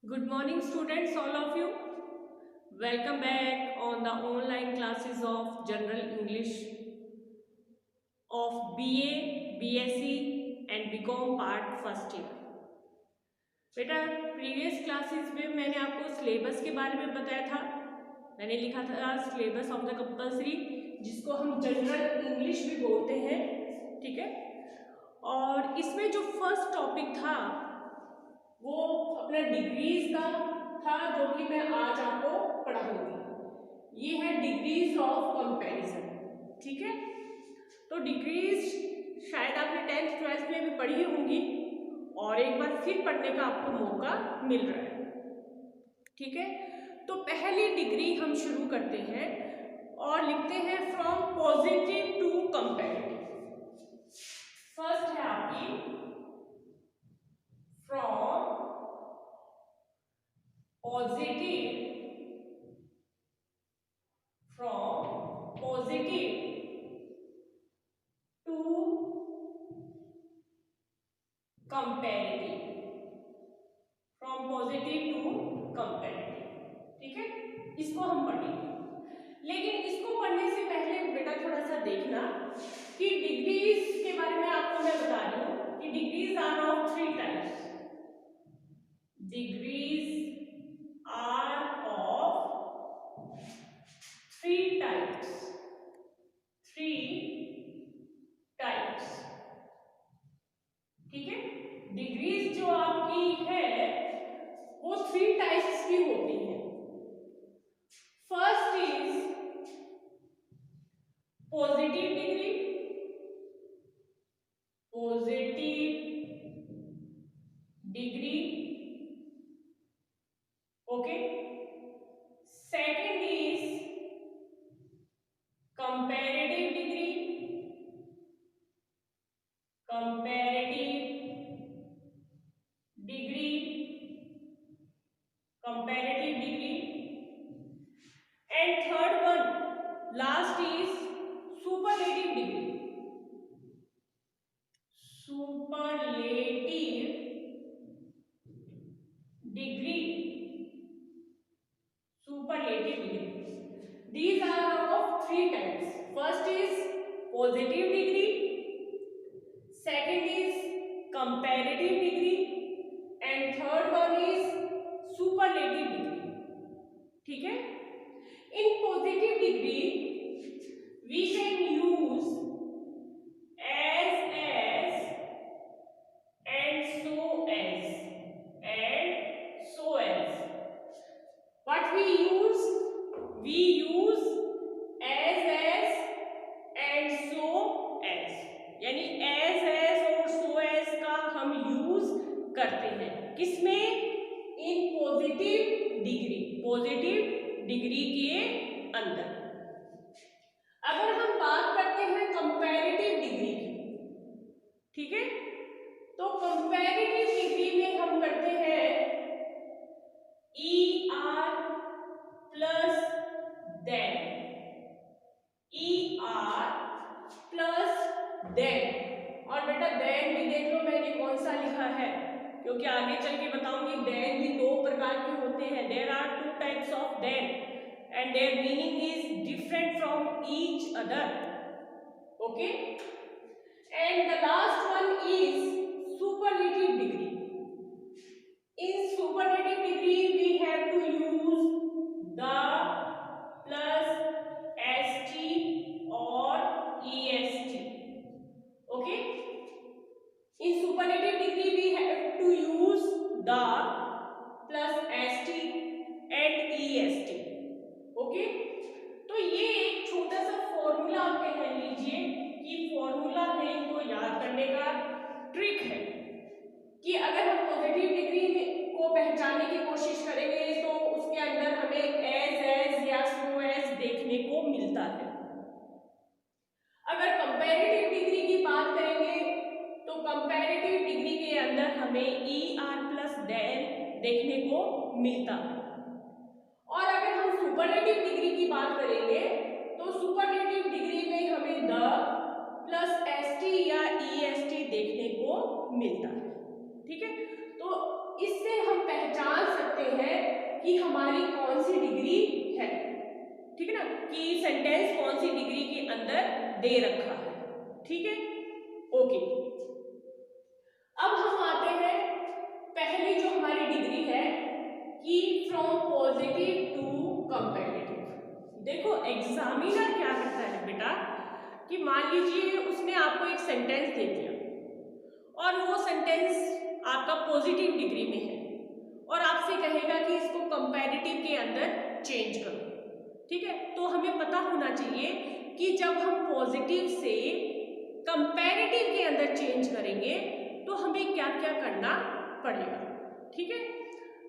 Good morning, students, all of you. Welcome back on the online classes of General English of BA, BSc and BCom part first year. बेटा, previous classes में मैंने आपको syllabus के बारे में बताया था। मैंने लिखा था सिलेबस ऑफ द कंपल्सरी, जिसको हम जनरल इंग्लिश भी बोलते हैं, ठीक है। और इसमें जो फर्स्ट टॉपिक था वो अपना डिग्रीज का था, जो कि मैं आज आपको पढ़ाऊंगी। ये है डिग्रीज ऑफ कंपैरिजन, ठीक है। तो डिग्रीज शायद आपने 10th 12th में भी पढ़ी होंगी और एक बार फिर पढ़ने का आपको मौका मिल रहा है, ठीक है। तो पहली डिग्री हम शुरू करते हैं और लिखते हैं from positive to comparative. First है आपकी from positive to comparative, from positive to comparative, ठीक है। इसको हम पढ़ेंगे, लेकिन इसको पढ़ने से पहले बेटा थोड़ा सा देखना कि डिग्रीज के बारे में आपको मैं बता रही हूँ कि degrees are of 3 types. Degrees are of 3 types, 3 types, ठीक है। डिग्रीज जो आपकी है वो 3 टाइप्स की होती है। First is positive degree, okay. Second is comparative degree, comparative degree, comparative degree. And third one last is superlative degree, superlative degree, superlative degree. These are of 3 types. First is positive degree, second is comparative degree and third one is superlative degree, ठीक है। In positive degree we can use as and so as and so as. What we use as and so as, यानी as और so as का हम use करते हैं किसमें? In positive degree के अंदर। अगर हम बात करते हैं कंपैरेटिव डिग्री की, ठीक है, तो कंपैरेटिव डिग्री में हम करते हैं ER plus than, ER plus than. और बेटा देन भी देख लो मैंने कौन सा लिखा है, क्योंकि आगे चल के बताऊंगी देन भी 2 प्रकार के होते हैं। There are 2 types of than and their meaning is different from each other, okay. And the last one is superlative degree. In superlative degree we have to use the plus st or est, okay। In superlative degree we have to use the plus st and est, okay। तो ये एक छोटा सा formula आप कह लीजिए कि formula है, इनको याद करने का ट्रिक है कि अगर हम पॉजिटिव डिग्री में को पहचानने की कोशिश करेंगे तो उसके अंदर हमें एज या सो एज देखने को मिलता है। अगर कंपैरेटिव डिग्री की बात करेंगे तो कंपैरेटिव डिग्री के अंदर हमें ER प्लस देन देखने को मिलता है। और अगर हम सुपरलेटिव डिग्री की बात करेंगे तो सुपरलेटिव डिग्री में हमें द प्लस ST या EST देखने को मिलता है, ठीक है। तो इससे हम पहचान सकते हैं कि हमारी कौन सी डिग्री है, ठीक है ना, कि सेंटेंस कौन सी डिग्री के अंदर दे रखा है, ठीक है, ओके। अब हम आते हैं पहली जो हमारी डिग्री है कि फ्रॉम पॉजिटिव टू कंपैरेटिव। देखो एग्जामिनर क्या करता है बेटा कि मान लीजिए उसने आपको एक सेंटेंस दे दिया और वो सेंटेंस आपका पॉजिटिव डिग्री में है और आपसे कहेगा कि इसको कंपैरेटिव के अंदर चेंज करो, ठीक है। तो हमें पता होना चाहिए कि जब हम पॉजिटिव से कंपैरेटिव के अंदर चेंज करेंगे तो हमें क्या क्या करना पड़ेगा, ठीक है।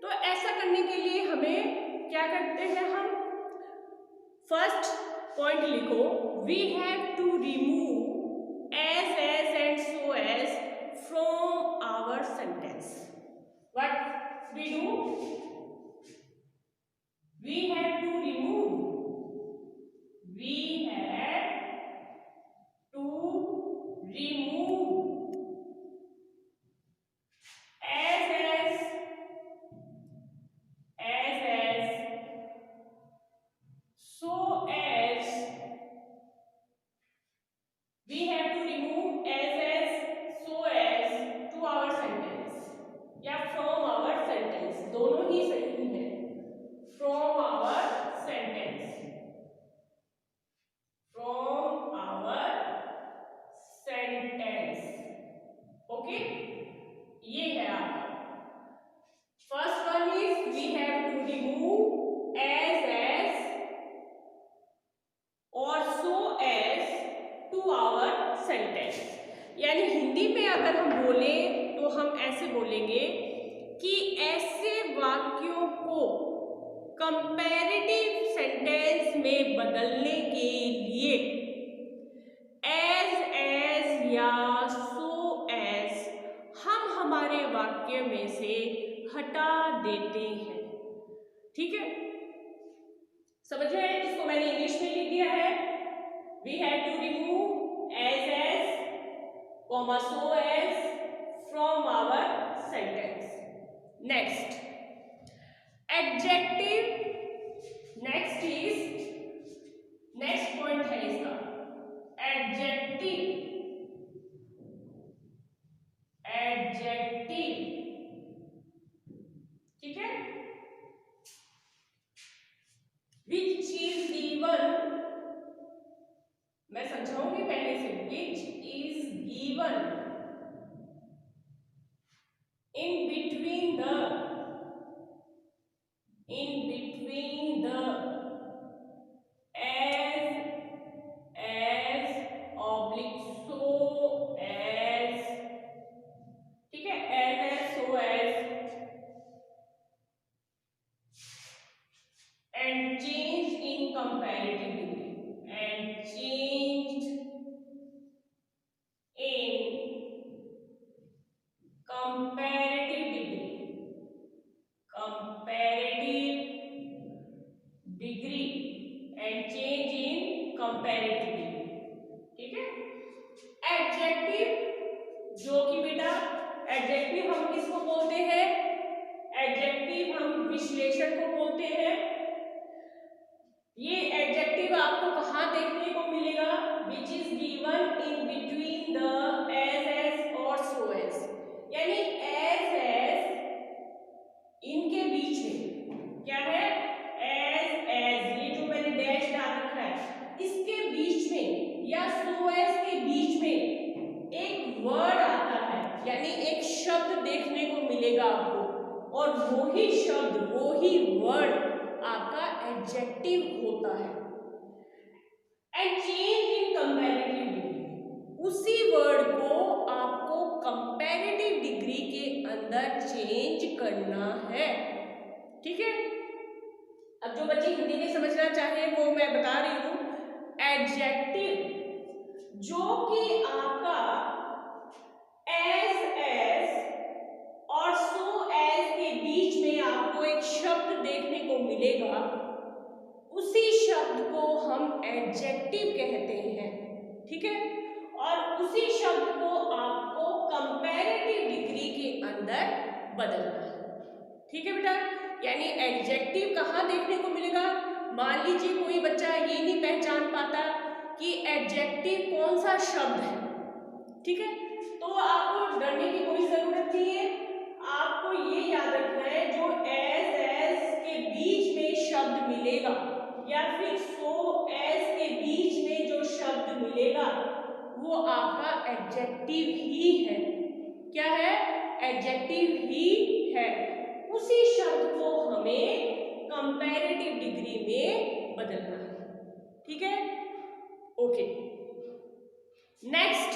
तो ऐसा करने के लिए हमें क्या करते हैं, हम फर्स्ट पॉइंट लिखो, we have to remove as and so as from our sentence. What we do, we have to remove as so as we have to remove as so as to our sentence या from our sentence, दोनों ही सही है, from our sentence, from our sentence, okay. ये है आपका first one is we have to remove as और so as to our sentence. यानी हिंदी में अगर हम बोले तो हम ऐसे बोलेंगे कि ऐसे वाक्यों को कंपैरेटिव सेंटेंस में बदलने के लिए एज या सो एज हम हमारे वाक्य में से हटा देते हैं, ठीक है। समझ रहे हैं, इसको मैंने इंग्लिश में लिख दिया है, we have to remove as comma so as from our sentence. Next adjective, next point है इसका एडजेक्टिव, ठीक है, which is given, मैं समझाऊंगी पहले से, which is given in between the as oblique so as, ठीक है, as so as and changed in comparative degree, and changed in comparative degree and change in comparative degree, ठीक है। Adjective जो कि बेटा एडजेक्टिव हम किसको बोलते हैं, एडजेक्टिव हम विश्लेषण को बोलते हैं। ये एडजेक्टिव आपको कहाँ देखने को मिलेगा, which is given in between the as और सो एज, यानी एज इनके बीच में क्या है, एज ये जो मैंने डैश डाल रखा है इसके बीच में या सो एज के बीच में एक वर्ड आता है, यानी एक शब्द देखने को मिलेगा आपको, और वही शब्द वही वर्ड आपका एडजेक्टिव होता है। And change in comparative degree, उसी वर्ड को आपको कंपैरेटिव डिग्री के अंदर चेंज करना है, ठीक है। अब जो बच्चे हिंदी में समझना चाहे वो मैं बता रही हूं, एडजेक्टिव जो कि आपका एज और सो एज के बीच में आपको एक शब्द देखने को मिलेगा, उसी शब्द को हम एडजेक्टिव कहते हैं, ठीक है। और उसी शब्द को आपको कंपैरेटिव डिग्री के अंदर बदलना है, ठीक है बेटा, यानी एडजेक्टिव कहाँ देखने को मिलेगा? मान लीजिए कोई बच्चा ये नहीं पहचान पाता कि एडजेक्टिव कौन सा शब्द है, ठीक है, तो आपको डरने की कोई जरूरत नहीं है। आपको ये याद रखना है जो एज के बीच में शब्द मिलेगा या फिर सो एज के बीच में जो शब्द मिलेगा वो आपका एडजेक्टिव ही है। क्या है? एडजेक्टिव ही है। उसी शब्द को हमें कंपैरेटिव डिग्री में बदलना है, ठीक है। ओके, नेक्स्ट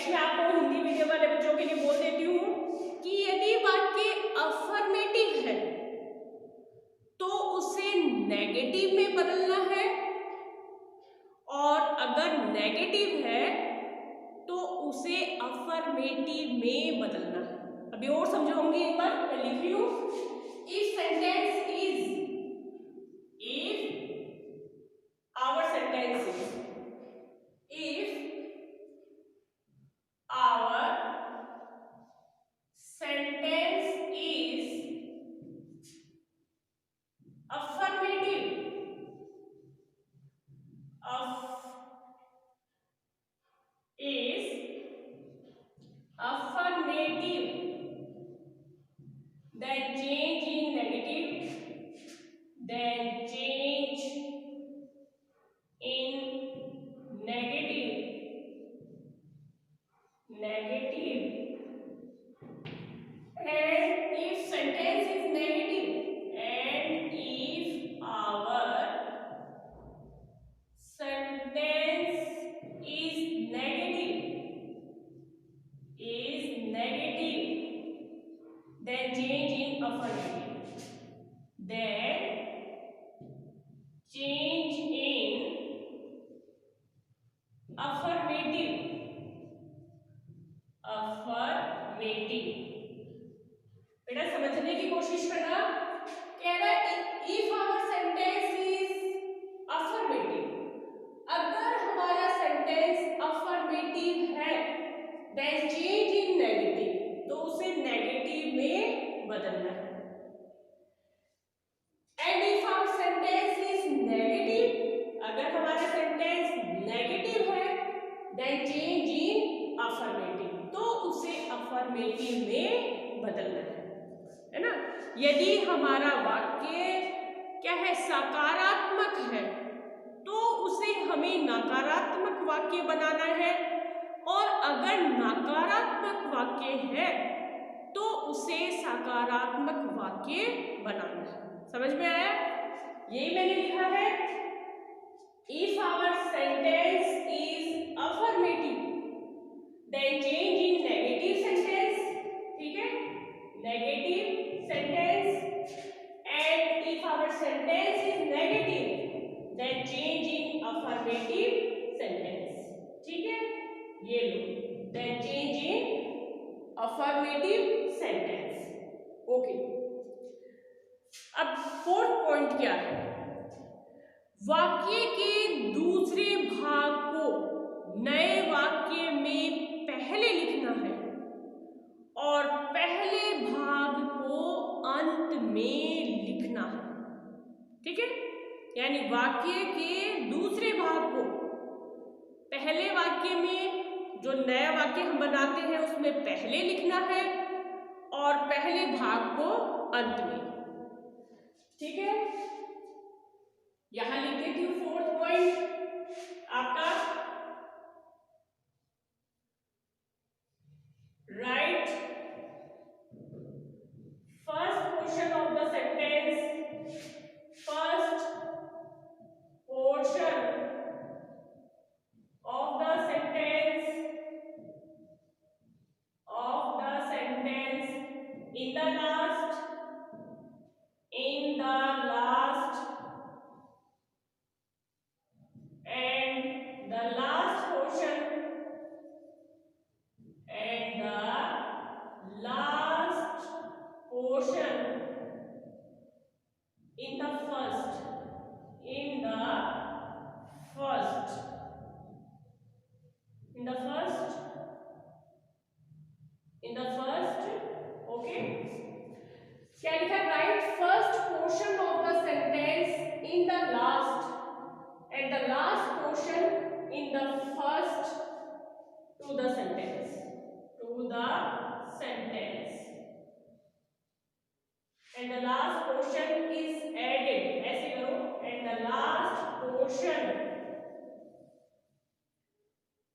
मैं आपको हिंदी मीडियम वाले बच्चों के लिए बोल देती हूं कि यदि वाक्य अफर्मेटिव है तो उसे नेगेटिव में बदलना है, और अगर नेगेटिव है तो उसे अफर्मेटिव में बदलना है। अभी और समझाऊंगी, एक बार मैं लिख रही हूं। If sentence is, if our sentence is, इफ our sentence is affirmative, then change in negative, then change in negative, and if sentence is negative, and if our sentence is negative, then change in affirmative, then change in affirmative, बेटा समझने की कोशिश करना। कह रहा है if our sentence is affirmative, अगर हमारा सेंटेंस अफर्मेटिव है, देन चेंज इन नेगेटिव, तो उसे नेगेटिव में बदलना है। And if our sentence is negative, अगर हमारा सेंटेंस नेगेटिव है, देन चेंज इन अफर्मेटिव, तो उसे अफर्मेटिव में बदलना है ना। यदि हमारा वाक्य क्या है, सकारात्मक है, तो उसे हमें नकारात्मक वाक्य बनाना है, और अगर नकारात्मक वाक्य है तो उसे सकारात्मक वाक्य बनाना है। समझ में आया? यही मैंने लिखा है, if our sentence is affirmative, then change in negative sentence, ठीक है, negative sentence, and if our sentence is negative, then change in affirmative sentence, ठीक है। ये लो, then change in affirmative sentence. Okay, अब फोर्थ पॉइंट क्या है? वाक्य के दूसरे भाग को नए वाक्य में पहले लिखना है और पहले भाग को अंत में लिखना है, ठीक है। यानी वाक्य के दूसरे भाग को पहले वाक्य में, जो नया वाक्य हम बनाते हैं उसमें पहले लिखना है, और पहले भाग को अंत में, ठीक है। यहां लिख देती हूं फोर्थ पॉइंट आपका, right first portion of the sentence, first portion of the sentence in the last and the last portion and the last portion in the first last portion in the first to the sentence. And the last portion is added. ऐसे करो. And the last portion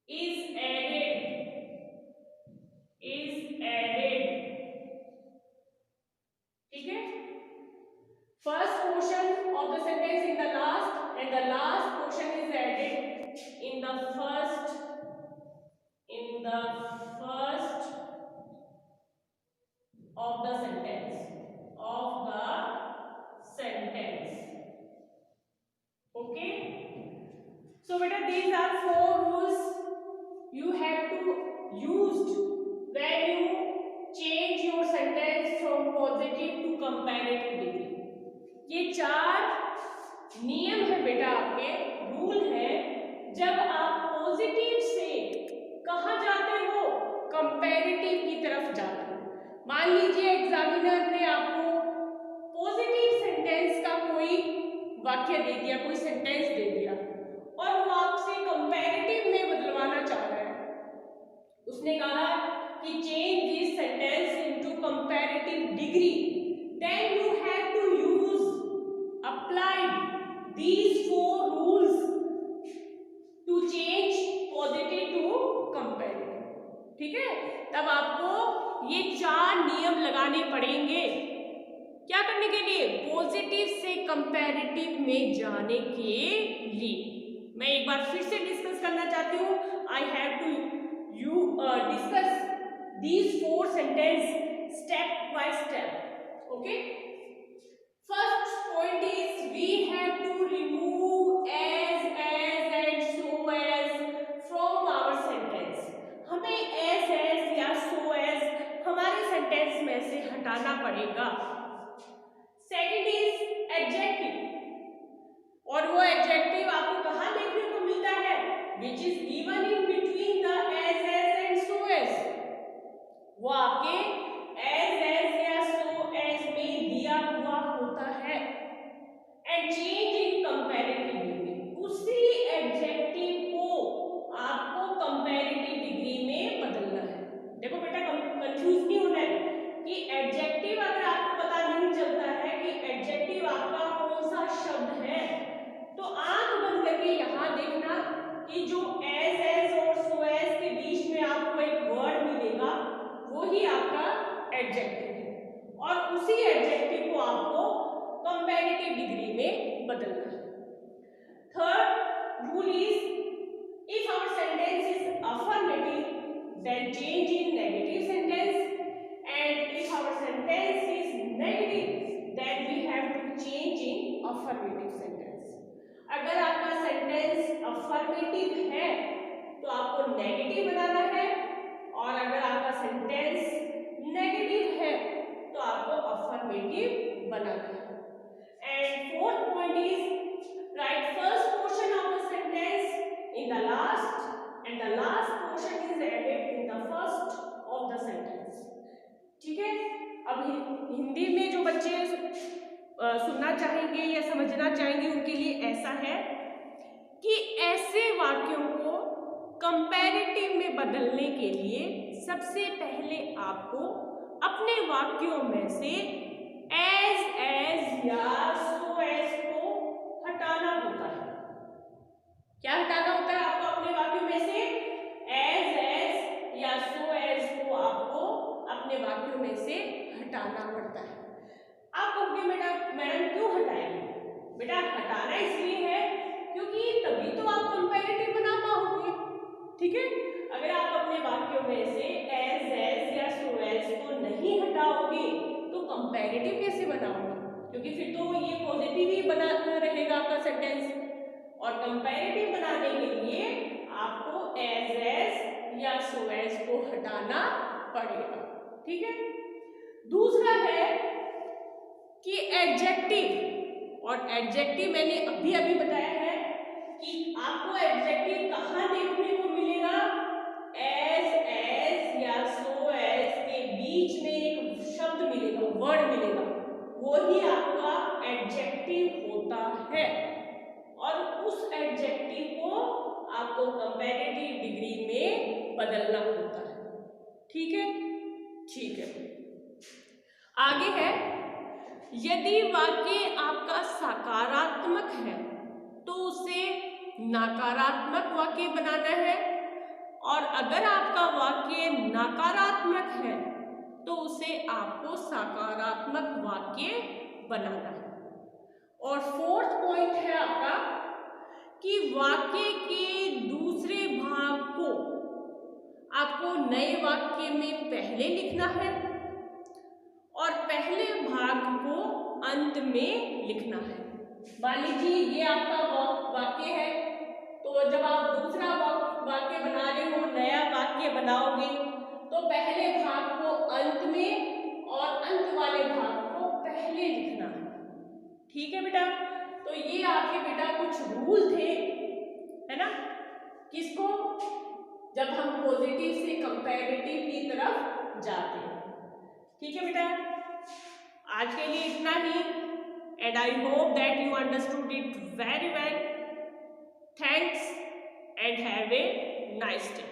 is added. ठीक है. First portion of the sentence in the last, and the last portion is added in the first of the sentence. Okay. So beta, these are 4 rules you have to use when you change your sentence from positive to comparative degree. ये 4 नियम है बेटा, आपके rule है जब आप positive से कहाँ जाते हो, कंपैरेटिव की तरफ जाते हो. मान लीजिए एग्जामिनर ने आपको पॉजिटिव सेंटेंस का कोई वाक्य दे दिया, कोई सेंटेंस दे दिया और वो आपसे कंपैरेटिव में बदलवाना चाह रहा है. उसने कहा कि change this sentence into comparative degree, then you have to use apply these 4 rules to change positive to comparative. ठीक है. तब आपको ये 4 नियम लगाने पड़ेंगे. क्या करने के लिए? पॉजिटिव से कंपैरेटिव में जाने के लिए. मैं एक बार फिर से डिस्कस करना चाहती हूँ. I have to discuss these 4 sentence step by step. Okay. First point is we have to remove as and so as from our sentence. हमें as या so as हमारे सेंटेंस में से हटाना पड़ेगा. Second is adjective, और वो adjective आपको कहाँ देखने को मिलता है? Which is given in between the as and so as. वो आपके as या so as में दिया हुआ होता है. And change in comparative degree, उसी एडजेक्टिव को आपको कंपैरेटिव डिग्री में बदलना है. देखो बेटा, कंफ्यूज नहीं होना है कि एडजेक्टिव अगर आपको पता नहीं चलता है कि एडजेक्टिव आपका कौन सा शब्द है, तो आंख बंद करके यहाँ देखना कि जो एज और सो एज के बीच में आपको एक वर्ड मिलेगा वो ही आपका एडजेक्टिव है, और उसी एडजेक्टिव को आपको कंपैरेटिव डिग्री में बदलना है. Third rule is if our sentence is affirmative then change in negative sentence, and if our sentence is negative then we have to change in affirmative sentence. अगर आपका सेंटेंस अफर्मेटिव है तो आपको negative बनाना है, और अगर आपका सेंटेंस नेगेटिव है तो आपको अफर्मेटिव बनाना है. And fourth point is write first portion of the sentence in the last, and the last portion is added in the first of the sentence. ठीक है. अब हिंदी में जो बच्चे सुनना चाहेंगे या समझना चाहेंगे उनके लिए ऐसा है कि ऐसे वाक्यों को कंपैरेटिव में बदलने के लिए सबसे पहले आपको अपने वाक्यों में से एज या सो एज को हटाना होता है. क्या हटाना होता है आपको अपने वाक्यों में से? एज या सो एज को आपको अपने वाक्यों में से हटाना पड़ता है. आप कहोगे मैडम क्यों हटाएंगे? बेटा, हटाना इसलिए है क्योंकि तभी तो आप कंपैरेटिव बना पाओगे. ठीक है. अगर आप अपने वाक्यों में से एज या सो एज को नहीं हटाओगे तो कंपैरेटिव कैसे बनाओगे? क्योंकि फिर तो ये पॉजिटिव ही बना रहेगा आपका सेंटेंस, और कंपैरेटिव बनाने के लिए आपको एज या सो एज को हटाना पड़ेगा. ठीक है. दूसरा है कि एडजेक्टिव, और एडजेक्टिव मैंने अभी बताया है कि आपको एडजेक्टिव कहाँ देखने को मिलेगा? एज या सो एज के बीच में एक शब्द मिलेगा, वर्ड मिलेगा, वो ही आपका एडजेक्टिव होता है. और उस एडजेक्टिव आपको कंपैरेटिव डिग्री में बदलना होता है। ठीक है, ठीक है। आगे है, यदि वाक्य आपका सकारात्मक है तो उसे नकारात्मक वाक्य बनाना है, और अगर आपका वाक्य नकारात्मक है तो उसे आपको सकारात्मक वाक्य बनाना है। और फोर्थ पॉइंट है आपका कि वाक्य के दूसरे भाग को आपको नए वाक्य में पहले लिखना है और पहले भाग को अंत में लिखना है। मान लीजिए ये आपका वाक्य है, तो जब आप दूसरा वाक्य बना रहे हो, नया वाक्य बनाओगे, तो पहले भाग को अंत में और अंत वाले भाग को पहले लिखना है। ठीक है बेटा, तो ये आपके बेटा कुछ रूल थे, है ना, किसको, जब हम पॉजिटिव से कंपैरेटिव की तरफ जाते हैं। ठीक है बेटा, आज के लिए इतना ही, and I hope that you understood it very well. Thanks and have a nice day.